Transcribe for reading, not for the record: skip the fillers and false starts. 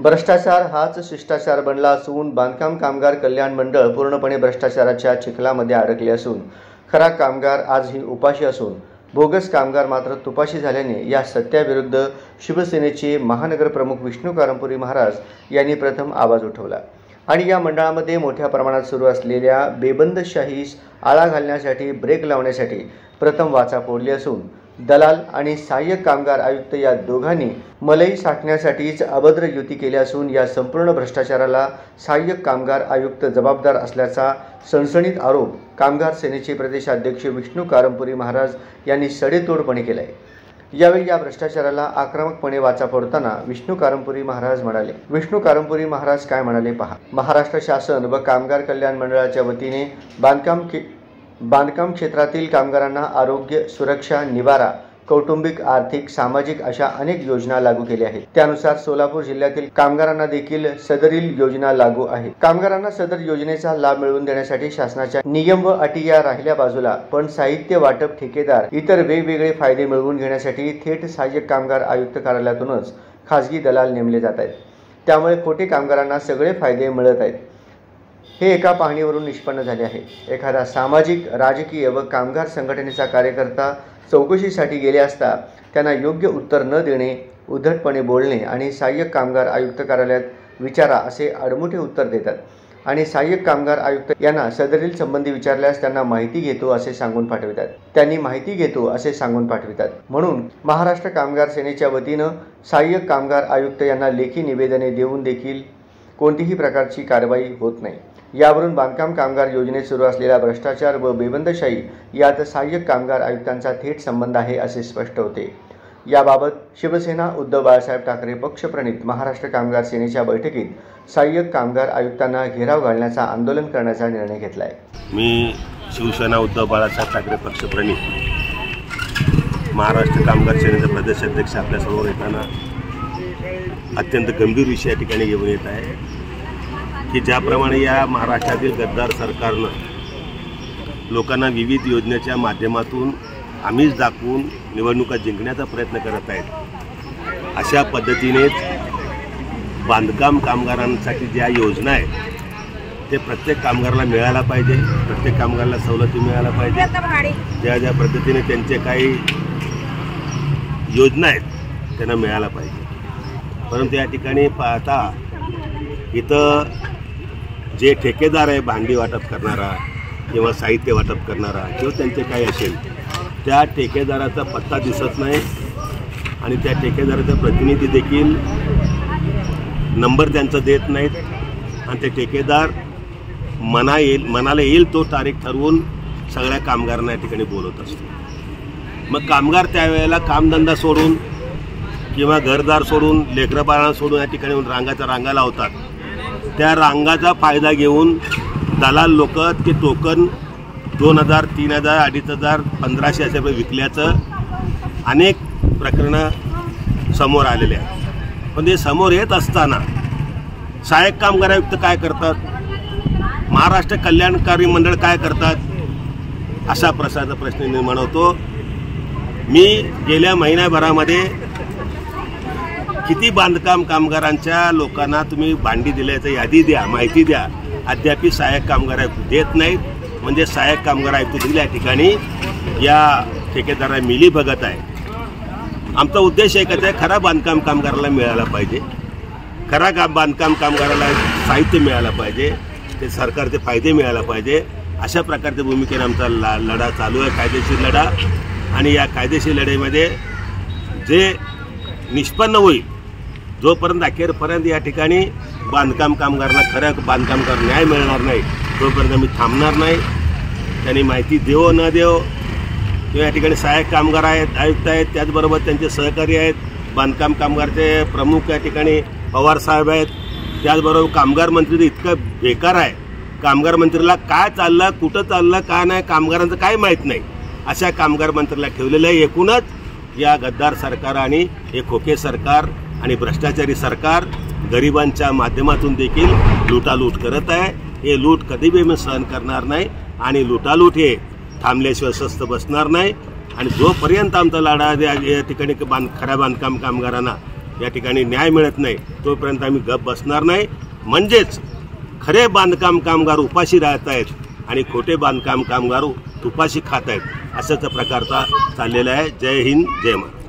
भ्रष्टाचार हाच शिष्टाचार बनला असून बांधकाम कामगार कल्याण मंडळ पूर्णपणे भ्रष्टाचाराच्या चिखलामध्ये अडकले असून खरा कामगार आजही उपाशी असून बोगस कामगार मात्र तुपाशी झाल्याने या सत्याविरुद्ध शिवसेनेचे महानगर प्रमुख विष्णू कारंपुरी महाराज यांनी प्रथम आवाज उठवला आणि या मंडळामध्ये मोठ्या प्रमाणात सुरू असलेल्या बेबंदशाहीस आळा घालण्यासाठी ब्रेक लावण्यासाठी प्रथम वाचा फोडली असून दलाल आणि सहाय्यक कामगार आयुक्त या दोघांनी मलई साठण्यासाठीच अभद्र युती केली असून या संपूर्ण भ्रष्टाचाराला सहाय्यक कामगार आयुक्त जबाबदार असल्याचा सणसणीत आरोप कामगार सेनेचे प्रदेशाध्यक्ष विष्णू कारंपुरी महाराज यांनी सडेतोडपणे केला आहे। यावेळी या भ्रष्टाचाराला आक्रमकपणे वाचा फोडताना विष्णू कारंपुरी महाराज म्हणाले। विष्णू कारंपुरी महाराज काय म्हणाले पहा। महाराष्ट्र शासन व कामगार कल्याण मंडळाच्या वतीने बांधकाम क्षेत्रातील कामगारांना आरोग्य, सुरक्षा, निवारा, कौटुंबिक, आर्थिक, सामाजिक अशा अनेक योजना लागू केल्या आहेत। त्यानुसार सोलापूर जिल्ह्यातील कामगारांना देखील सदरील योजना लागू आहे। कामगारांना सदर योजनेचा लाभ मिळवून देण्यासाठी शासनाच्या नियम व अटी या राहिल्या बाजूला पण साहित्य वाटप, ठेकेदार, इतर वेगवेगळे फायदे मिळवून घेण्यासाठी थेट सहाय्यक कामगार आयुक्त कार्यालयातूनच खासगी दलाल नेमले जात आहेत। त्यामुळे खोटे कामगारांना सगळे फायदे मिळत आहेत हे एका पाहणीवरून निष्पन्न झाले आहे। एखादा सामाजिक, राजकीय व कामगार संघटनेचा कार्यकर्ता चौकशीसाठी गेले असता त्यांना योग्य उत्तर न देणे, उद्धटपणे बोलणे आणि सहाय्यक कामगार आयुक्त कार्यालयात विचारा असे आडमुठे उत्तर देतात आणि सहाय्यक कामगार आयुक्त यांना सदरील संबंधी विचारल्यास त्यांना माहिती घेतो असे सांगून पाठवितात। म्हणून महाराष्ट्र कामगार सेनेच्या वतीनं सहाय्यक कामगार आयुक्त यांना लेखी निवेदने देऊन देखील कोणतीही प्रकारची कारवाई होत नाही। यावरून बांधकाम कामगार योजनेत सुरू असलेला भ्रष्टाचार व बेबंदशाही यात सहाय्यक कामगार आयुक्तांचा थेट संबंध आहे असे स्पष्ट होते। याबाबत शिवसेना उद्धव बाळासाहेब ठाकरे पक्षप्रणित महाराष्ट्र कामगार सेनेच्या बैठकीत सहाय्यक कामगार आयुक्तांना घेराव घालण्याचा आंदोलन करण्याचा निर्णय घेतला आहे। मी शिवसेना उद्धव बाळासाहेब ठाकरे पक्षप्रणित महाराष्ट्र कामगार सेनेचे प्रदेशाध्यक्ष आपल्यासमोर येताना अत्यंत गंभीर विषय या ठिकाणी घेऊन येत आहे की ज्याप्रमाणे या महाराष्ट्रातील गद्दार सरकारनं लोकांना विविध योजनेच्या माध्यमातून आमिष दाखवून निवडणुका जिंकण्याचा प्रयत्न करत आहेत, अशा पद्धतीनेच बांधकाम कामगारांसाठी ज्या योजना आहेत ते प्रत्येक कामगाराला मिळायला पाहिजे, प्रत्येक कामगाराला सवलती मिळायला पाहिजे। ज्या पद्धतीने त्यांचे काही योजना आहेत त्यांना मिळायला पाहिजे। परंतु या ठिकाणी पाहता इथं जे ठेकेदार आहे, भांडी वाटप करणारा किंवा साहित्य वाटप करणारा किंवा त्यांचे काही असेल त्या ठेकेदाराचा पत्ता दिसत नाही आणि त्या ठेकेदाराचा प्रतिनिधी देखील नंबर त्यांचा देत नाहीत आणि ते ठेकेदार मनाला येईल तो तारीख ठरवून सगळ्या कामगारांना या ठिकाणी बोलवत असतो। मग कामगार त्यावेळेला कामधंदा सोडून किंवा घरदार सोडून, लेकरबाळांना सोडून या ठिकाणी रांगा लावतात। त्या रांगाचा फायदा घेऊन दलाल लोक ते टोकन 2000, 3000, 2500, 1500 असे विकल्याचं अनेक प्रकरणं समोर आलेले आहेत। पण ते समोर येत असताना सहाय्यक कामगार आयुक्त काय करतात, महाराष्ट्र कल्याणकारी मंडळ काय करतात, अशा प्रकारचा प्रश्न निर्माण होतो। मी गेल्या महिन्याभरामध्ये किती बांधकाम कामगारांच्या लोकांना तुम्ही भांडी दिल्याचं यादी द्या, माहिती द्या, अद्याप सहाय्यक कामगार आयुक्त देत नाहीत। म्हणजे सहाय्यक कामगार आयुक्त दिल्या ठिकाणी या ठेकेदाराला मिली बघत आहे। आमचा उद्देश एकच आहे, खरा बांधकाम कामगाराला मिळाला पाहिजे, खरा बांधकाम कामगाराला साहित्य मिळालं पाहिजे, ते सरकारचे फायदे मिळायला पाहिजे। अशा प्रकारच्या भूमिकेने आमचा लढा चालू आहे, कायदेशीर लढा। आणि या कायदेशीर लढाईमध्ये जे निष्पन्न होईल, जोपर्यंत अखेरपर्यंत या ठिकाणी बांधकाम कामगारांना खऱ्या बांधकाम कामगार न्याय मिळणार नाही तोपर्यंत आम्ही थांबणार नाही। त्यांनी माहिती देव न देव किंवा या ठिकाणी सहाय्यक कामगार आहेत, आयुक्त आहेत, त्याचबरोबर त्यांचे सहकारी आहेत, बांधकाम कामगारचे प्रमुख या ठिकाणी पवार साहेब आहेत, त्याचबरोबर कामगार मंत्री इतकं बेकार आहे, कामगार मंत्रीला काय चाललं, कुठं चाललं, काय नाही, कामगारांचं काय माहीत नाही, अशा कामगार मंत्र्याला ठेवलेलं आहे। एकूणच या गद्दार सरकार आणि हे खोके सरकार आणि भ्रष्टाचारी सरकार गरिबांच्या माध्यमातून देखील लुटालूट करत आहे। हे लूट कधी बी मी सहन करणार नाही आणि लुटालूट हे थांबल्याशिवाय स्वस्त बसणार नाही। आणि जोपर्यंत आमचा लढा या ठिकाणी खऱ्या बांधकाम कामगारांना या ठिकाणी न्याय मिळत नाही तोपर्यंत आम्ही गप बसणार नाही। म्हणजेच खरे बांधकाम कामगार उपाशी राहत आहेत आणि खोटे बांधकाम कामगार तुपाशी खात आहेत, अशाच प्रकारचा चाललेला आहे। जय हिंद, जय महाराष्ट्र।